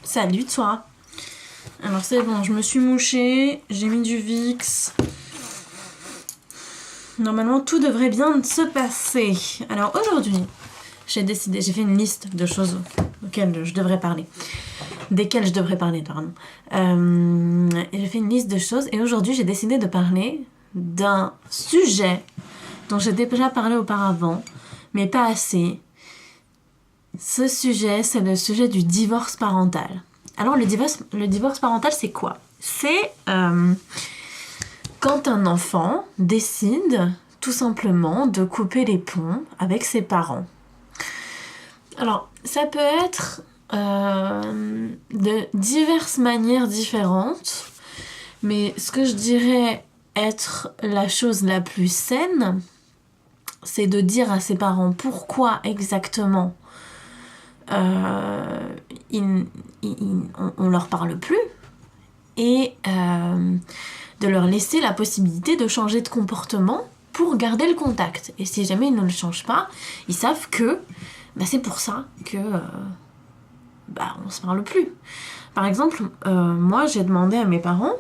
Salut toi. Alors c'est bon, je me suis mouchée, j'ai mis du Vicks. Normalement tout devrait bien se passer. Alors aujourd'hui, j'ai fait une liste de choses auxquelles je devrais parler. Desquelles je devrais parler, pardon. J'ai fait une liste de choses et aujourd'hui j'ai décidé de parler d'un sujet dont j'ai déjà parlé auparavant, mais pas assez. Ce sujet, c'est le sujet du divorce parental. Alors le divorce parental, c'est quoi ? C'est quand un enfant décide tout simplement de couper les ponts avec ses parents. Alors, ça peut être de diverses manières différentes, mais ce que je dirais être la chose la plus saine, c'est de dire à ses parents pourquoi exactement on leur parle plus et de leur laisser la possibilité de changer de comportement pour garder le contact. Et si jamais ils ne le changent pas, ils savent que c'est pour ça que on se parle plus. Par exemple, moi j'ai demandé à mes parents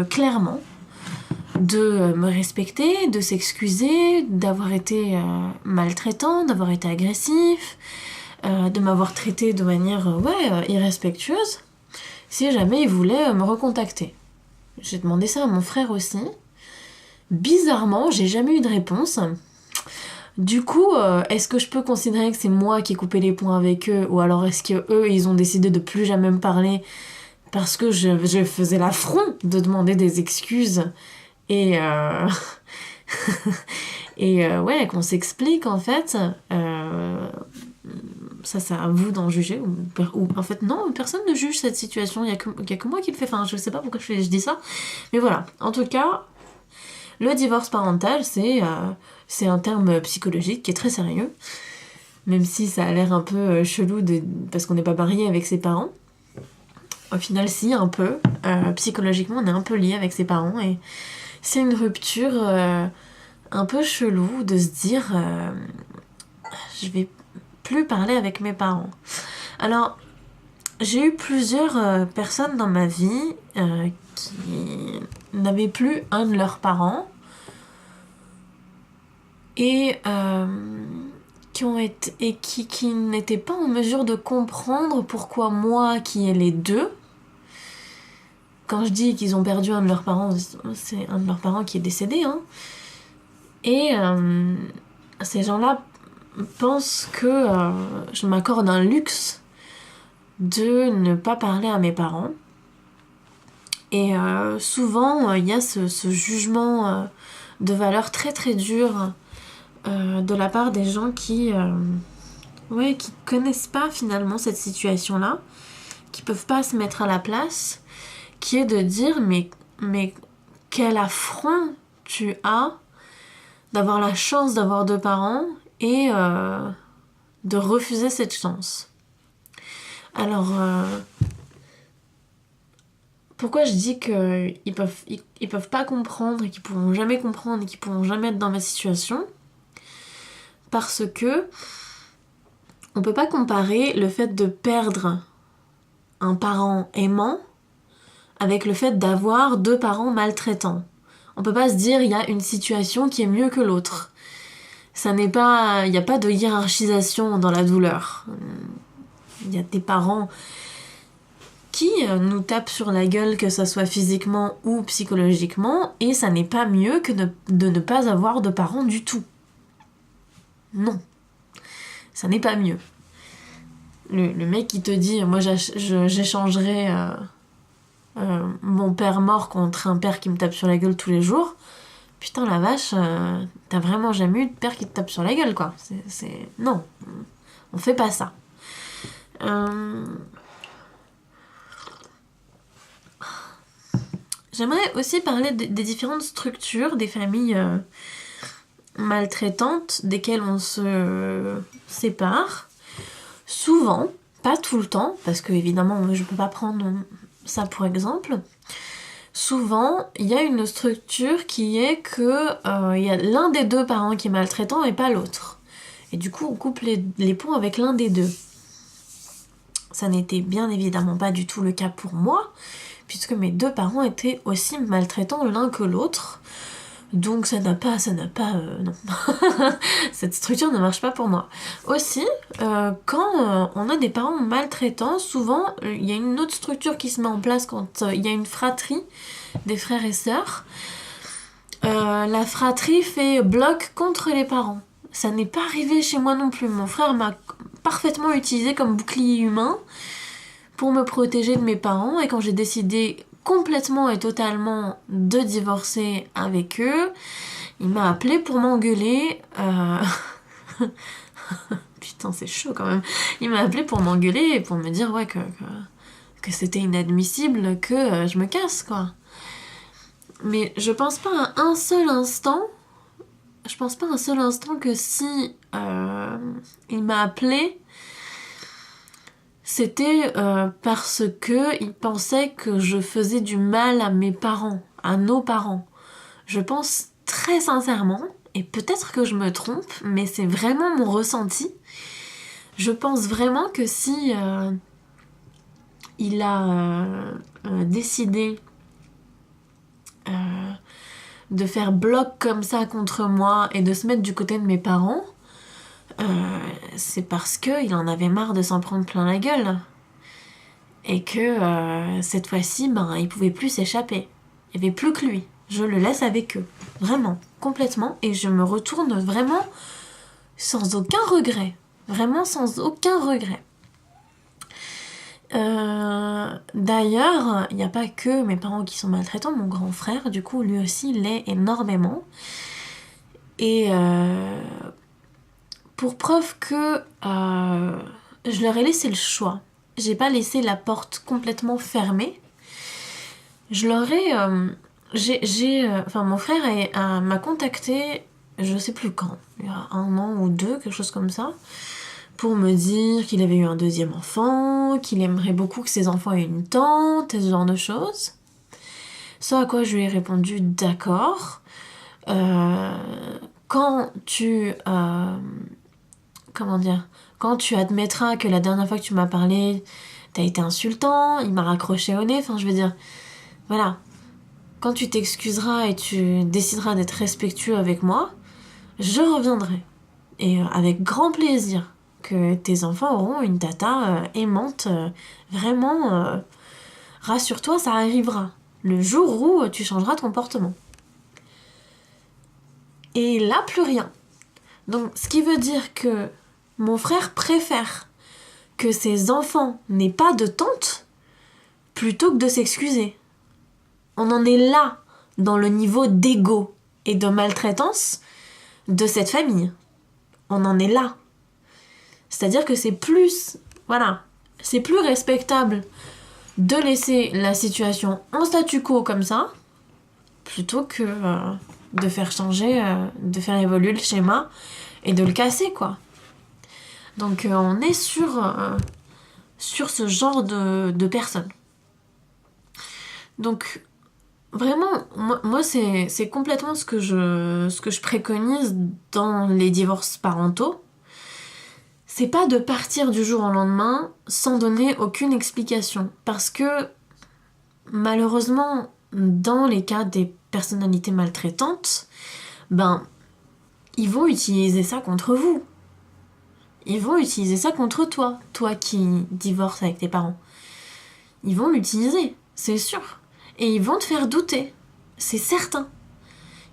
clairement de me respecter, de s'excuser, d'avoir été maltraitant, d'avoir été agressif, de m'avoir traité de manière irrespectueuse, si jamais ils voulaient me recontacter. J'ai demandé ça à mon frère aussi. Bizarrement, j'ai jamais eu de réponse. Du coup, est-ce que je peux considérer que c'est moi qui ai coupé les ponts avec eux, ou alors est-ce que eux ils ont décidé de plus jamais me parler parce que je faisais l'affront de demander des excuses et qu'on s'explique en fait. Ça c'est à vous d'en juger, ou en fait non, personne ne juge cette situation, il y a que moi qui le fais, enfin je sais pas pourquoi je dis ça, mais voilà. En tout cas, le divorce parental c'est un terme psychologique qui est très sérieux, même si ça a l'air un peu chelou parce qu'on n'est pas marié avec ses parents. Au final si, un peu, psychologiquement on est un peu lié avec ses parents, et c'est une rupture un peu chelou de se dire je vais plus parler avec mes parents. Alors, j'ai eu plusieurs personnes dans ma vie qui n'avaient plus un de leurs parents et qui n'étaient pas en mesure de comprendre pourquoi moi qui ai les deux. Quand je dis qu'ils ont perdu un de leurs parents, c'est un de leurs parents qui est décédé, hein. Et ces gens-là pense que je m'accorde un luxe de ne pas parler à mes parents. Et souvent, il y a ce jugement de valeur très très dur de la part des gens qui connaissent pas finalement cette situation-là, qui peuvent pas se mettre à la place, qui est de dire mais quel affront tu as d'avoir la chance d'avoir deux parents et de refuser cette chance. Alors, pourquoi je dis qu'ils peuvent pas comprendre et qu'ils pourront jamais comprendre et qu'ils pourront jamais être dans ma situation ? Parce que on peut pas comparer le fait de perdre un parent aimant avec le fait d'avoir deux parents maltraitants. On peut pas se dire il y a une situation qui est mieux que l'autre. Il n'y a pas de hiérarchisation dans la douleur. Il y a des parents qui nous tapent sur la gueule, que ça soit physiquement ou psychologiquement, et ça n'est pas mieux que de ne pas avoir de parents du tout. Non. Ça n'est pas mieux. Le mec qui te dit, moi j'échangerais mon père mort contre un père qui me tape sur la gueule tous les jours, putain la vache, t'as vraiment jamais eu de père qui te tape sur la gueule, quoi. Non, on fait pas ça. J'aimerais aussi parler des différentes structures des familles maltraitantes desquelles on se sépare. Souvent, pas tout le temps, parce que évidemment je peux pas prendre ça pour exemple. Souvent, il y a une structure qui est que il y a l'un des deux parents qui est maltraitant et pas l'autre. Et du coup, on coupe les ponts avec l'un des deux. Ça n'était bien évidemment pas du tout le cas pour moi, puisque mes deux parents étaient aussi maltraitants l'un que l'autre. Donc ça n'a pas, non. Cette structure ne marche pas pour moi. Aussi, quand on a des parents maltraitants, souvent il y a une autre structure qui se met en place quand il y a une fratrie des frères et sœurs. La fratrie fait bloc contre les parents. Ça n'est pas arrivé chez moi non plus. Mon frère m'a parfaitement utilisé comme bouclier humain pour me protéger de mes parents, et quand j'ai décidé complètement et totalement de divorcer avec eux, il m'a appelé pour m'engueuler. Putain, c'est chaud quand même. Il m'a appelé pour m'engueuler et pour me dire que c'était inadmissible que je me casse, quoi. Mais je pense pas à un seul instant que si il m'a appelé, c'était parce que il pensait que je faisais du mal à mes parents, à nos parents. Je pense très sincèrement, et peut-être que je me trompe, mais c'est vraiment mon ressenti. Je pense vraiment que si il a décidé de faire bloc comme ça contre moi et de se mettre du côté de mes parents, c'est parce qu'il en avait marre de s'en prendre plein la gueule. Et que cette fois-ci, il pouvait plus s'échapper. Il n'y avait plus que lui. Je le laisse avec eux. Vraiment, complètement. Et je me retourne vraiment sans aucun regret. Vraiment sans aucun regret. D'ailleurs, il n'y a pas que mes parents qui sont maltraitants. Mon grand frère, du coup, lui aussi, l'est énormément. Et pour preuve que je leur ai laissé le choix. J'ai pas laissé la porte complètement fermée. Je leur ai... mon frère m'a contacté, je sais plus quand, il y a 1 an ou 2, quelque chose comme ça, pour me dire qu'il avait eu un 2e enfant, qu'il aimerait beaucoup que ses enfants aient une tante, et ce genre de choses. Ce à quoi je lui ai répondu d'accord. Quand tu... quand tu admettras que la dernière fois que tu m'as parlé, t'as été insultant, il m'a raccroché au nez, je veux dire, voilà. Quand tu t'excuseras et tu décideras d'être respectueux avec moi, je reviendrai. Et avec grand plaisir, que tes enfants auront une tata aimante, vraiment, rassure-toi, ça arrivera. Le jour où tu changeras de comportement. Et là, plus rien. Donc, ce qui veut dire que mon frère préfère que ses enfants n'aient pas de tante plutôt que de s'excuser. On en est là dans le niveau d'ego et de maltraitance de cette famille. On en est là. C'est-à-dire que c'est plus respectable de laisser la situation en statu quo comme ça plutôt que de faire changer, de faire évoluer le schéma et de le casser, quoi. Donc on est sur ce genre de personnes. Donc vraiment, moi c'est complètement ce que je préconise dans les divorces parentaux. C'est pas de partir du jour au lendemain sans donner aucune explication. Parce que malheureusement, dans les cas des personnalités maltraitantes, ils vont utiliser ça contre vous. Ils vont utiliser ça contre toi qui divorces avec tes parents. Ils vont l'utiliser, c'est sûr. Et ils vont te faire douter, c'est certain.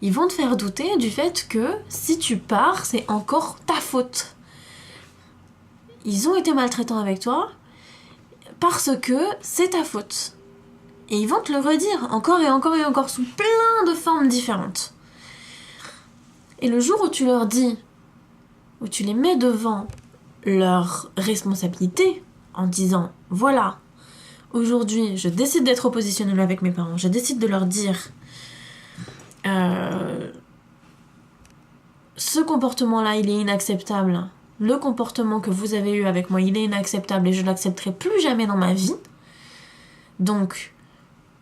Ils vont te faire douter du fait que si tu pars, c'est encore ta faute. Ils ont été maltraitants avec toi parce que c'est ta faute. Et ils vont te le redire encore et encore et encore sous plein de formes différentes. Et le jour où tu leur dis, où tu les mets devant leur responsabilité en disant voilà, aujourd'hui je décide d'être oppositionnelle avec mes parents, je décide de leur dire ce comportement-là il est inacceptable, le comportement que vous avez eu avec moi il est inacceptable et je l'accepterai plus jamais dans ma vie, donc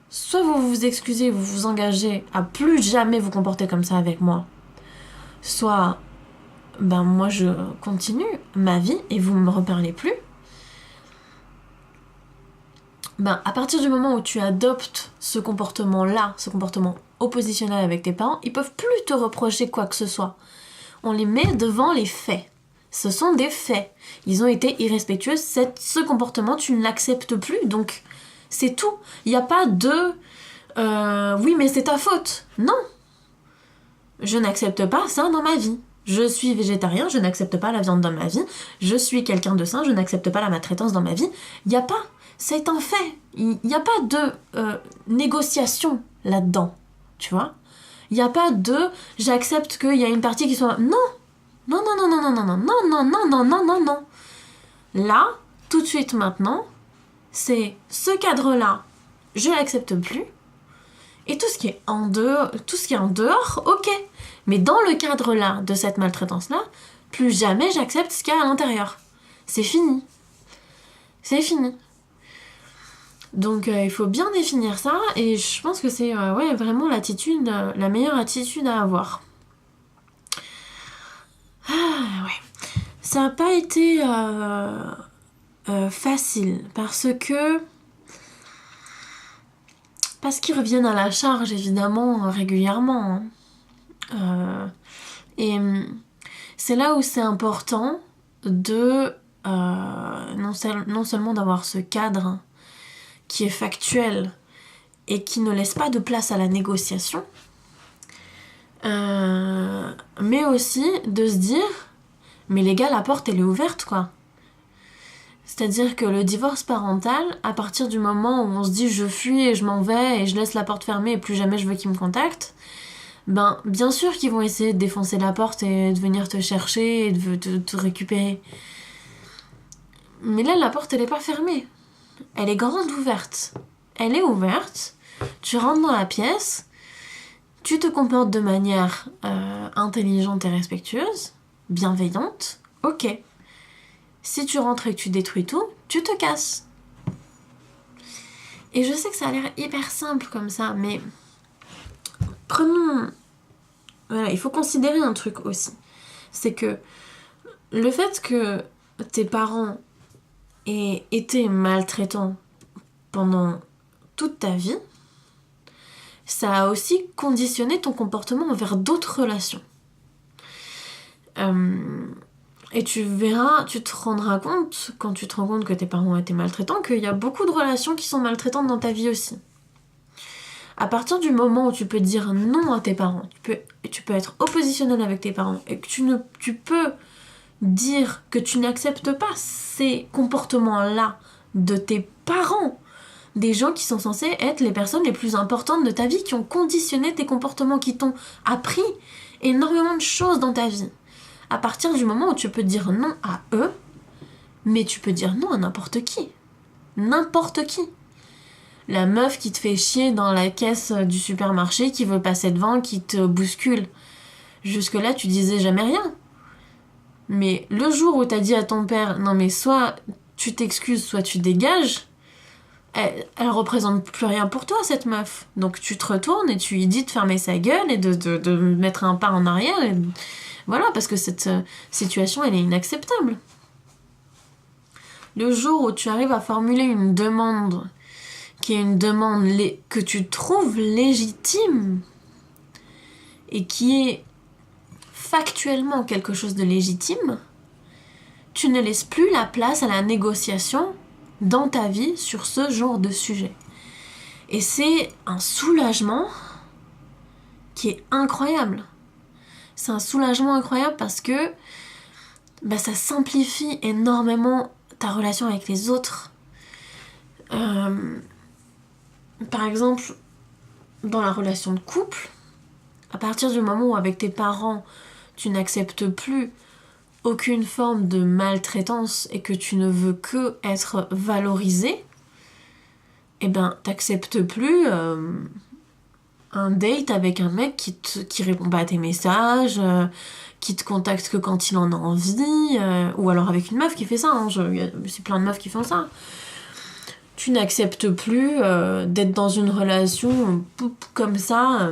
soit vous vous excusez, vous vous engagez à plus jamais vous comporter comme ça avec moi, soit moi je continue ma vie et vous me reparlez plus. ben, à partir du moment où tu adoptes ce comportement-là, ce comportement oppositionnel avec tes parents, ils peuvent plus te reprocher quoi que ce soit. On les met devant les faits. Ce sont des faits. Ils ont été irrespectueux. Ce comportement, tu ne l'acceptes plus. Donc, c'est tout. Il n'y a pas de... oui, mais c'est ta faute. Non. Je n'accepte pas ça dans ma vie. Je suis végétarien, je n'accepte pas la viande dans ma vie. Je suis quelqu'un de sain, je n'accepte pas la maltraitance dans ma vie. Il n'y a pas. C'est un fait. Il n'y a pas de négociation là-dedans. Tu vois ? Il n'y a pas de... J'accepte qu'il y a une partie qui soit... Non. Non, non, non, non, non, non, non, non, non, non, non, non, non. Là, tout de suite maintenant, c'est ce cadre-là, je l'accepte plus. Et tout ce qui est en dehors, ok. Mais dans le cadre-là, de cette maltraitance-là, plus jamais j'accepte ce qu'il y a à l'intérieur. C'est fini. C'est fini. Donc il faut bien définir ça, et je pense que c'est vraiment l'attitude, la meilleure attitude à avoir. Ah ouais. Ça n'a pas été facile, parce qu'ils reviennent à la charge évidemment régulièrement. Et c'est là où c'est important de non seulement d'avoir ce cadre qui est factuel et qui ne laisse pas de place à la négociation, mais aussi de se dire mais les gars, la porte elle est ouverte quoi. C'est-à-dire que le divorce parental, à partir du moment où on se dit je fuis et je m'en vais et je laisse la porte fermée et plus jamais je veux qu'ils me contactent, ben bien sûr qu'ils vont essayer de défoncer la porte et de venir te chercher et de te récupérer. Mais là la porte elle est pas fermée. Elle est grande ouverte. Elle est ouverte, tu rentres dans la pièce, tu te comportes de manière intelligente et respectueuse, bienveillante, ok. Si tu rentres et que tu détruis tout, tu te casses. Et je sais que ça a l'air hyper simple comme ça, mais voilà, il faut considérer un truc aussi. C'est que le fait que tes parents aient été maltraitants pendant toute ta vie, ça a aussi conditionné ton comportement envers d'autres relations. Et tu verras, tu te rendras compte, quand tu te rends compte que tes parents ont été maltraitants, qu'il y a beaucoup de relations qui sont maltraitantes dans ta vie aussi. À partir du moment où tu peux dire non à tes parents, tu peux être oppositionnel avec tes parents, et que tu peux dire que tu n'acceptes pas ces comportements-là de tes parents, des gens qui sont censés être les personnes les plus importantes de ta vie, qui ont conditionné tes comportements, qui t'ont appris énormément de choses dans ta vie. À partir du moment où tu peux dire non à eux, mais tu peux dire non à n'importe qui. N'importe qui. La meuf qui te fait chier dans la caisse du supermarché, qui veut passer devant, qui te bouscule. Jusque-là, tu disais jamais rien. Mais le jour où t'as dit à ton père, non mais soit tu t'excuses, soit tu dégages, elle représente plus rien pour toi, cette meuf. Donc tu te retournes et tu lui dis de fermer sa gueule et de mettre un pas en arrière. Et voilà, parce que cette situation, elle est inacceptable. Le jour où tu arrives à formuler une demande qui est une demande que tu trouves légitime et qui est factuellement quelque chose de légitime, tu ne laisses plus la place à la négociation dans ta vie sur ce genre de sujet. Et c'est un soulagement qui est incroyable. C'est un soulagement incroyable parce que ça simplifie énormément ta relation avec les autres. Par exemple, dans la relation de couple, à partir du moment où avec tes parents, tu n'acceptes plus aucune forme de maltraitance et que tu ne veux que être valorisé, t'acceptes plus un date avec un mec qui répond pas à tes messages, qui te contacte que quand il en a envie, ou alors avec une meuf qui fait ça, hein, c'est plein de meufs qui font ça. Tu n'acceptes plus d'être dans une relation comme ça,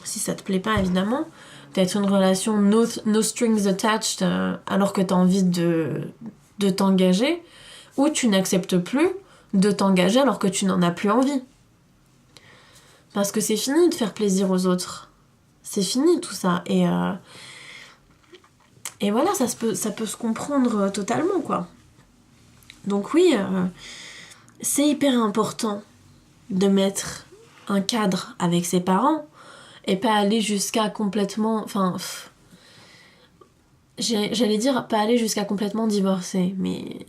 si ça te plaît pas évidemment, d'être une relation no strings attached alors que t'as envie de t'engager, ou tu n'acceptes plus de t'engager alors que tu n'en as plus envie. Parce que c'est fini de faire plaisir aux autres. C'est fini tout ça. Et voilà, ça peut se comprendre totalement, quoi. Donc oui, c'est hyper important de mettre un cadre avec ses parents et pas aller jusqu'à complètement... Enfin, j'allais dire pas aller jusqu'à complètement divorcer, mais...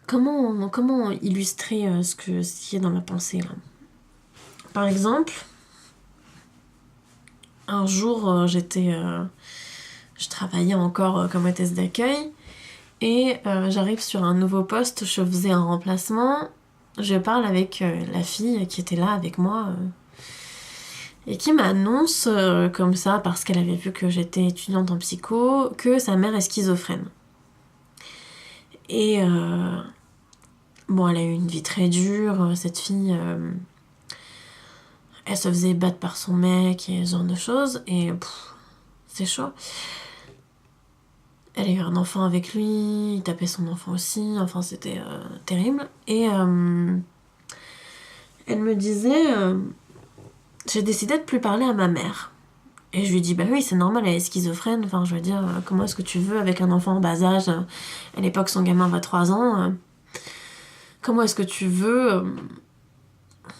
Comment illustrer ce qui est dans ma pensée, là? Par exemple, un jour, je travaillais encore comme hôtesse d'accueil et j'arrive sur un nouveau poste, je faisais un remplacement, je parle avec la fille qui était là avec moi et qui m'annonce comme ça, parce qu'elle avait vu que j'étais étudiante en psycho, que sa mère est schizophrène. Et bon, elle a eu une vie très dure, cette fille... elle se faisait battre par son mec et ce genre de choses, et c'est chaud. Elle a eu un enfant avec lui, il tapait son enfant aussi, enfin c'était terrible. Et elle me disait, j'ai décidé de plus parler à ma mère. Et je lui dis, bah oui, c'est normal, elle est schizophrène, enfin je veux dire, comment est-ce que tu veux avec un enfant en bas âge, à l'époque son gamin va 3 ans, comment est-ce que tu veux...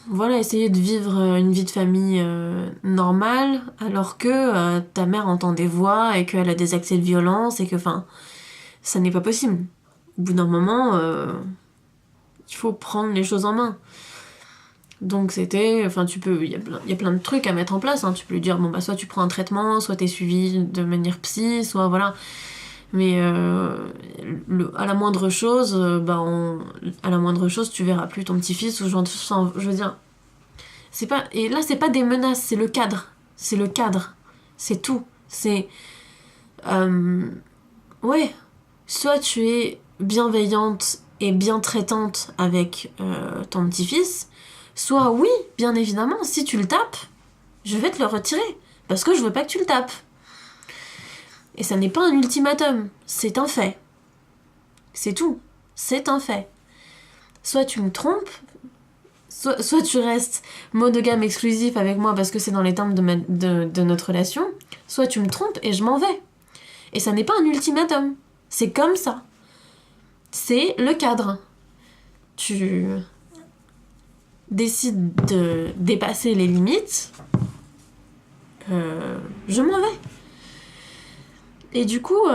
voilà, essayer de vivre une vie de famille normale, alors que ta mère entend des voix et qu'elle a des accès de violence et que, enfin, ça n'est pas possible. Au bout d'un moment, il faut prendre les choses en main. Donc c'était, enfin, il y a plein de trucs à mettre en place, hein. Tu peux lui dire, bon bah soit tu prends un traitement, soit t'es suivi de manière psy, soit voilà. Mais à la moindre chose, à la moindre chose, tu verras plus ton petit-fils ou genre, je veux dire, c'est pas, et là c'est pas des menaces, c'est le cadre, c'est tout, c'est ouais, soit tu es bienveillante et bien traitante avec ton petit-fils, soit oui, bien évidemment, si tu le tapes, je vais te le retirer parce que je veux pas que tu le tapes. Et ça n'est pas un ultimatum, c'est un fait. C'est tout, c'est un fait. Soit tu me trompes, soit tu restes monogame exclusif avec moi parce que c'est dans les termes de notre relation, soit tu me trompes et je m'en vais. Et ça n'est pas un ultimatum, c'est comme ça. C'est le cadre. Tu décides de dépasser les limites, je m'en vais. Et du coup,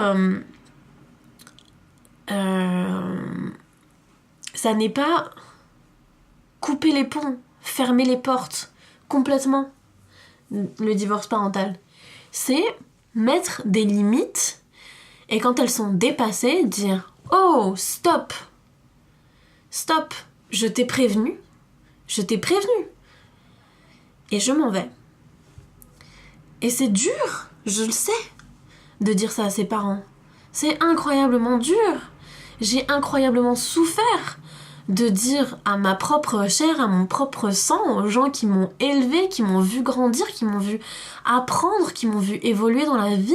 ça n'est pas couper les ponts, fermer les portes complètement, le divorce parental. C'est mettre des limites et quand elles sont dépassées, dire « Oh, stop ! Stop ! Je t'ai prévenu et je m'en vais. » Et c'est dur, je le sais, de dire ça à ses parents. C'est incroyablement dur. J'ai incroyablement souffert de dire à ma propre chair, à mon propre sang, aux gens qui m'ont élevée, qui m'ont vu grandir, qui m'ont vu apprendre, qui m'ont vu évoluer dans la vie.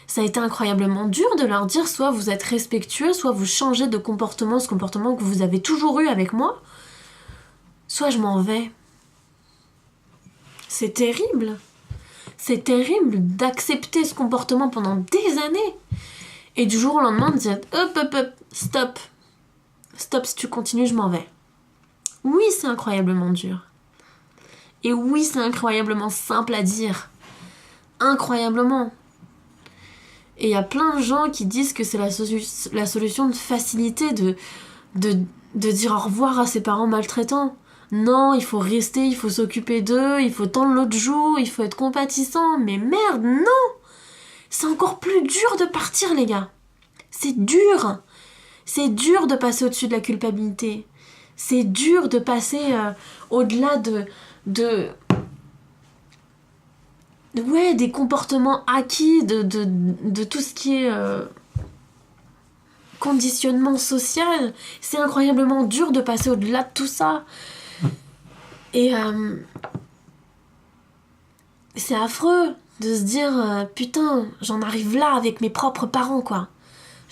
Ça a été incroyablement dur de leur dire soit vous êtes respectueux, soit vous changez de comportement, ce comportement que vous avez toujours eu avec moi, soit je m'en vais. C'est terrible. C'est terrible d'accepter ce comportement pendant des années et du jour au lendemain de dire hop, stop, si tu continues, je m'en vais. Oui, c'est incroyablement dur. Et oui, c'est incroyablement simple à dire. Incroyablement. Et il y a plein de gens qui disent que c'est la solution de facilité de dire au revoir à ses parents maltraitants. Non, il faut rester, il faut s'occuper d'eux, il faut tendre l'autre joue, il faut être compatissant. Mais merde, non! C'est encore plus dur de partir, les gars. C'est dur. C'est dur de passer au-dessus de la culpabilité. C'est dur de passer au-delà des comportements acquis, de tout ce qui est conditionnement social. C'est incroyablement dur de passer au-delà de tout ça. Et c'est affreux de se dire putain, j'en arrive là avec mes propres parents, quoi.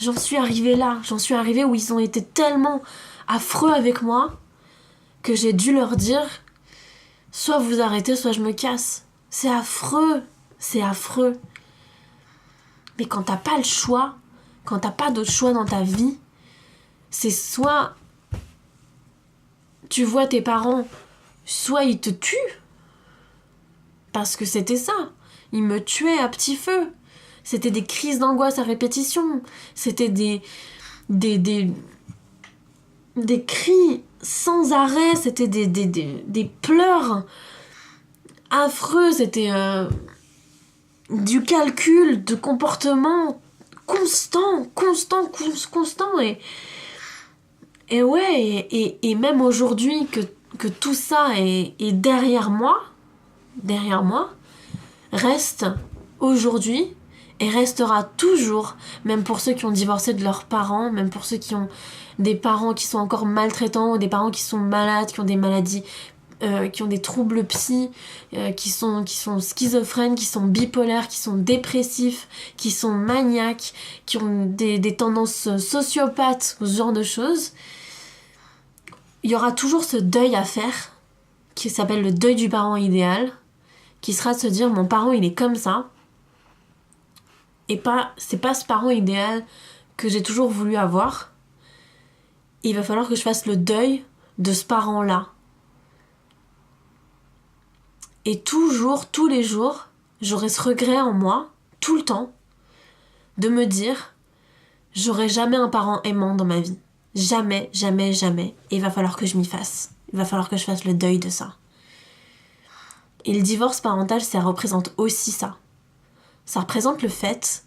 J'en suis arrivée là. J'en suis arrivée où ils ont été tellement affreux avec moi que j'ai dû leur dire soit vous arrêtez, soit je me casse. C'est affreux. C'est affreux. Mais quand t'as pas le choix, quand t'as pas d'autre choix dans ta vie, c'est soit tu vois tes parents, soit ils te tuent. Parce que c'était ça. Ils me tuaient à petit feu. C'était des crises d'angoisse à répétition. C'était des cris sans arrêt. C'était des pleurs affreux. C'était du calcul de comportement constant. Et ouais, et même aujourd'hui que tout ça est derrière moi, reste aujourd'hui et restera toujours, même pour ceux qui ont divorcé de leurs parents, même pour ceux qui ont des parents qui sont encore maltraitants, ou des parents qui sont malades, qui ont des maladies, qui ont des troubles psy, qui sont schizophrènes, qui sont bipolaires, qui sont dépressifs, qui sont maniaques, qui ont des tendances sociopathes, ou ce genre de choses. Il y aura toujours ce deuil à faire, qui s'appelle le deuil du parent idéal, qui sera de se dire mon parent il est comme ça, et c'est pas ce parent idéal que j'ai toujours voulu avoir. Et il va falloir que je fasse le deuil de ce parent-là. Et toujours, tous les jours, j'aurai ce regret en moi, tout le temps, de me dire j'aurai jamais un parent aimant dans ma vie. Jamais, jamais, jamais. Et il va falloir que je m'y fasse. Il va falloir que je fasse le deuil de ça. Et le divorce parental, ça représente aussi ça. Ça représente le fait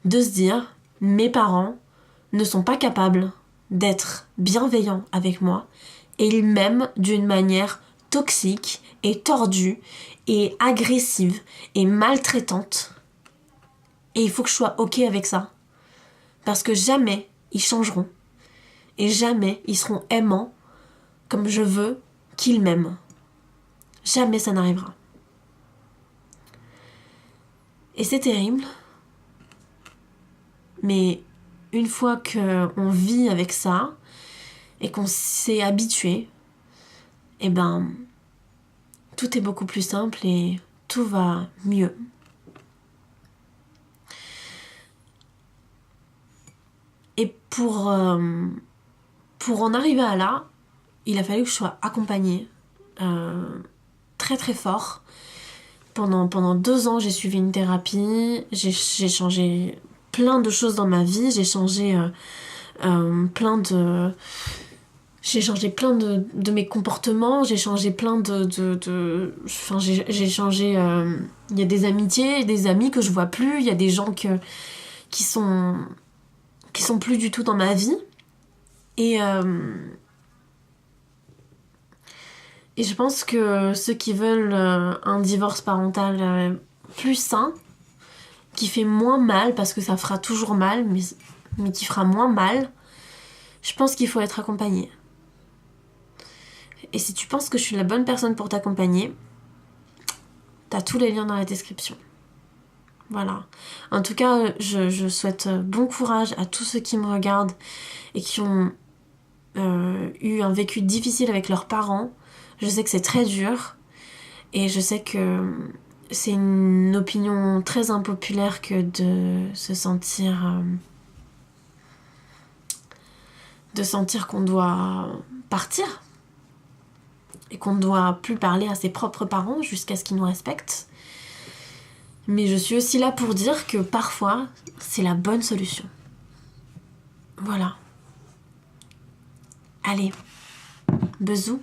de se dire mes parents ne sont pas capables d'être bienveillants avec moi et ils m'aiment d'une manière toxique et tordue et agressive et maltraitante. Et il faut que je sois ok avec ça. Parce que jamais ils changeront. Et jamais ils seront aimants comme je veux qu'ils m'aiment. Jamais ça n'arrivera. Et c'est terrible. Mais une fois qu'on vit avec ça et qu'on s'est habitué, eh ben, tout est beaucoup plus simple et tout va mieux. Et pour en arriver à là, il a fallu que je sois accompagnée très très fort. Pendant 2 ans, j'ai suivi une thérapie, j'ai changé plein de choses dans ma vie, j'ai changé j'ai changé plein de mes comportements, j'ai changé plein enfin, j'ai changé... Il y a des amitiés, des amis que je vois plus, il y a des gens qui sont plus du tout dans ma vie. Et je pense que ceux qui veulent un divorce parental plus sain, qui fait moins mal, parce que ça fera toujours mal, mais qui fera moins mal, je pense qu'il faut être accompagné. Et si tu penses que je suis la bonne personne pour t'accompagner, t'as tous les liens dans la description. Voilà. En tout cas, je souhaite bon courage à tous ceux qui me regardent et qui ont eu un vécu difficile avec leurs parents. Je sais que c'est très dur et je sais que c'est une opinion très impopulaire que de se sentir qu'on doit partir et qu'on ne doit plus parler à ses propres parents jusqu'à ce qu'ils nous respectent. Mais je suis aussi là pour dire que parfois, c'est la bonne solution. Voilà. Allez, bisous.